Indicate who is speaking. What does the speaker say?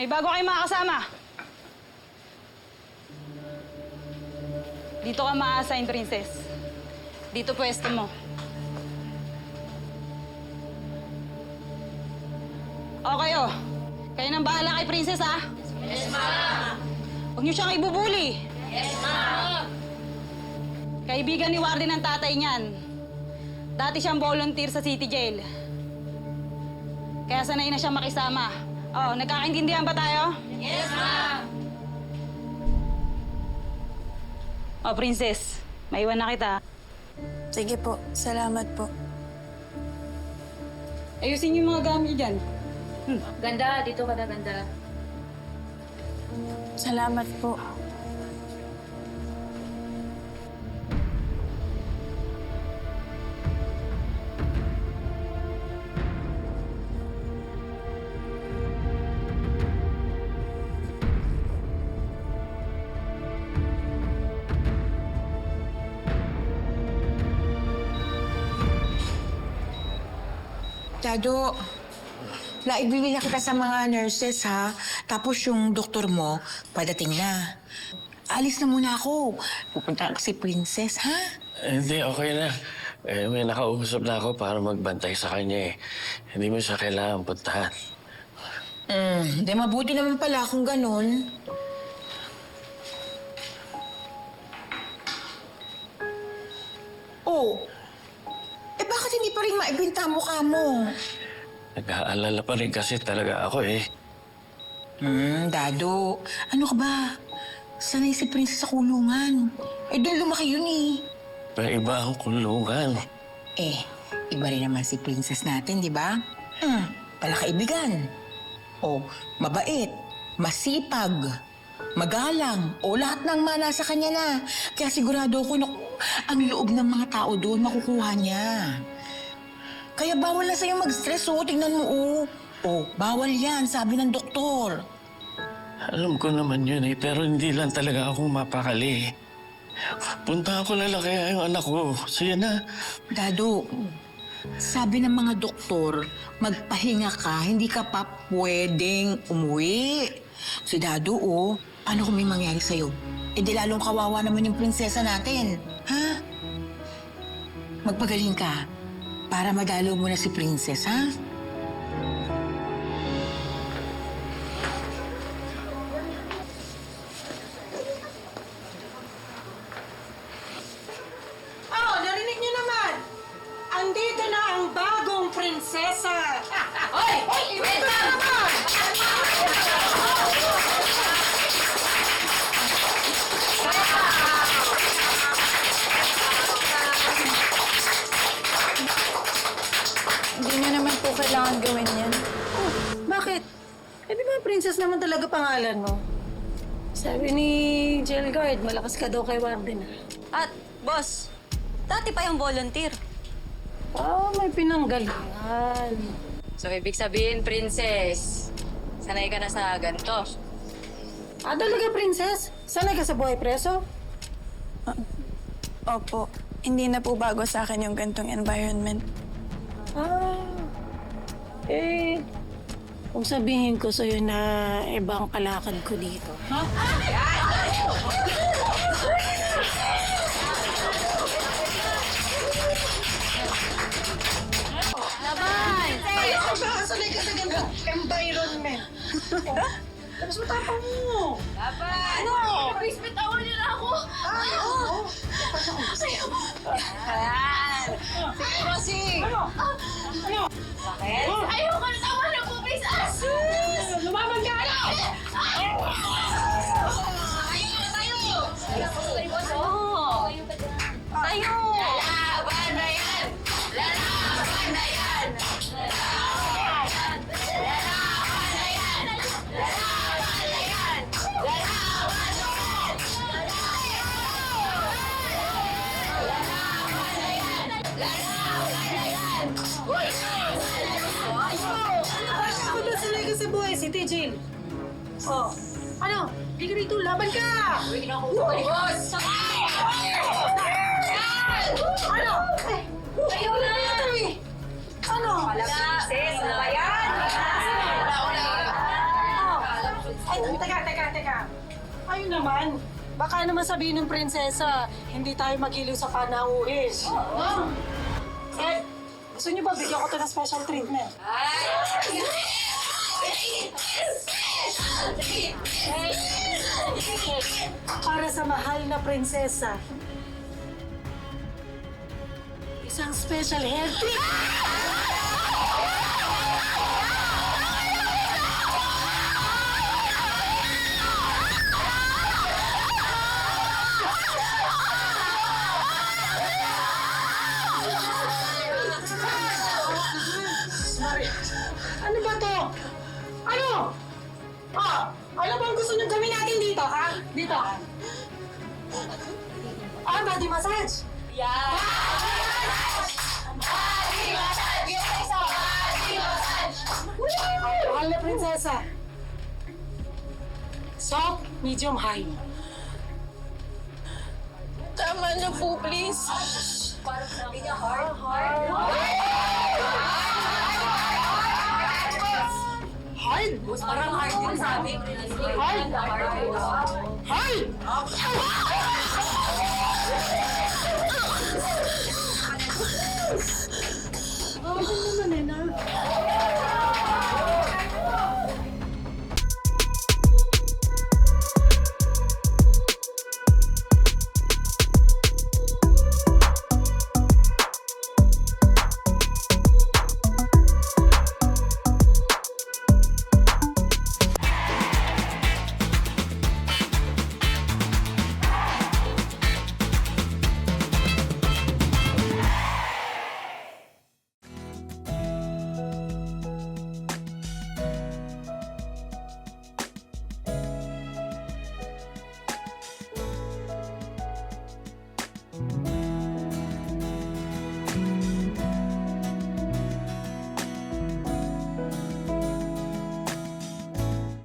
Speaker 1: May bago kayong mga kasama. Dito ka ma-assign, Princess. Dito pwesto mo. Okay, oh. Kayo nang bahala kay Princess, ha?
Speaker 2: Yes, ma'am.
Speaker 1: Huwag niyo siyang ibubuli.
Speaker 2: Yes, ma'am.
Speaker 1: Kaibigan ni Warden ang tatay niyan. Dati siyang volunteer sa City Jail. Kaya sanay na siyang makisama. Oh, nagkakaintindihan ba tayo?
Speaker 2: Yes, ma'am.
Speaker 1: Oh, Princess, maiwan na kita.
Speaker 3: Sige po, salamat po.
Speaker 1: Ayusin niyo yung mga gamit niyo dyan.
Speaker 2: Ganda, dito ka na ganda.
Speaker 3: Salamat po.
Speaker 4: Dado, naibili na kita sa mga nurses, ha? Tapos yung doktor mo, padating na. Alis na muna ako. Pupunta si Princess, ha?
Speaker 5: Hindi, okay na. May nakausap na ako para magbantay sa kanya eh. Hindi mo siya kailangan puntahan.
Speaker 4: Di mabuti naman pala kung ganun. Oh, bakit hindi pa rin maibinta ang mukha mo?
Speaker 5: Nag-aalala pa rin kasi talaga ako eh.
Speaker 4: Dado, ano ka ba? Sanay si Princess sa kulungan. Doon lumaki yun eh.
Speaker 5: May iba ang kulungan.
Speaker 4: Iba rin naman si Princess natin, di ba? Palakaibigan. Mabait, masipag, magalang, lahat ng mana sa kanya na. Kaya sigurado ako na ang loob ng mga tao doon makukuha niya. Kaya bawal na sa'yo mag-stress, tingnan mo, bawal yan, sabi ng doktor.
Speaker 5: Alam ko naman yun eh, pero hindi lang talaga ako mapakali. Punta ko na lang kaya yung anak ko. Sige na.
Speaker 4: Dado, sabi ng mga doktor, magpahinga ka, hindi ka pa pwedeng umuwi. Si Dado, paano kung may mangyari sa'yo? Di lalong kawawa naman yung prinsesa natin, ha? Magpagaling ka para madalo mo na si Princess, ha?
Speaker 6: Narinig niyo naman! Andito na ang bagong prinsesa!
Speaker 2: Hoy! Wait lang!
Speaker 3: Hindi na naman po kailangan gawin yan.
Speaker 6: Bakit? Di ba princess naman talaga pangalan mo? Sabi ni jail guard, malakas ka daw kay Warden.
Speaker 7: At, boss, dati pa yung volunteer.
Speaker 6: May pinanggalingan.
Speaker 7: So, ibig sabihin, princess, sanay ka na sa ganito.
Speaker 6: Talaga, princess? Sanay ka sa buhay preso?
Speaker 3: Opo, hindi na po bago sa akin yung gantong environment.
Speaker 6: Kung sabihin ko sa'yo na ibang kalakad ko dito. Sanay ka sa gandang environment. Tapos matapang mo.
Speaker 2: Ano? Please, bitawan niyo na ako!
Speaker 7: Ayan! Sige, bossing! Bakit?
Speaker 2: Ayoko na tawa na po, please!
Speaker 6: Lumaban ka!
Speaker 7: Tayo!
Speaker 2: Lalaban na yan! Lalaban na yan! Lalaban na yan! Lalaban na yan! Lalaban na yan!
Speaker 6: Ako na sanay ka sa buhay, si Tijin. Ano? Hindi ka rito, laban ka!
Speaker 2: Boss!
Speaker 6: Ano?
Speaker 2: Ayaw na!
Speaker 6: Ano?
Speaker 7: Sis, ano ba yan?
Speaker 6: Kayo naman. Baka naman sabihin ng prinsesa, hindi tayo magiliw sa panauhis. Eh, gusto niyo ba bigyan ko to ng special treatment? Para sa mahal na prinsesa. Isang special hair treatment. Ano ba to? Ano? Ano bang gusto niyong gawin natin dito, ha? Dito. Body massage.
Speaker 2: Yan! Body massage! Yung isa, body massage!
Speaker 6: Mahal na prinsesa. Soft, medium, high.
Speaker 3: Tama na po, please.
Speaker 2: Parang sabi niya, hard, hard.
Speaker 6: Hard?
Speaker 2: Parang hard din sabi.
Speaker 6: Hard?
Speaker 2: Hard.
Speaker 6: Hard?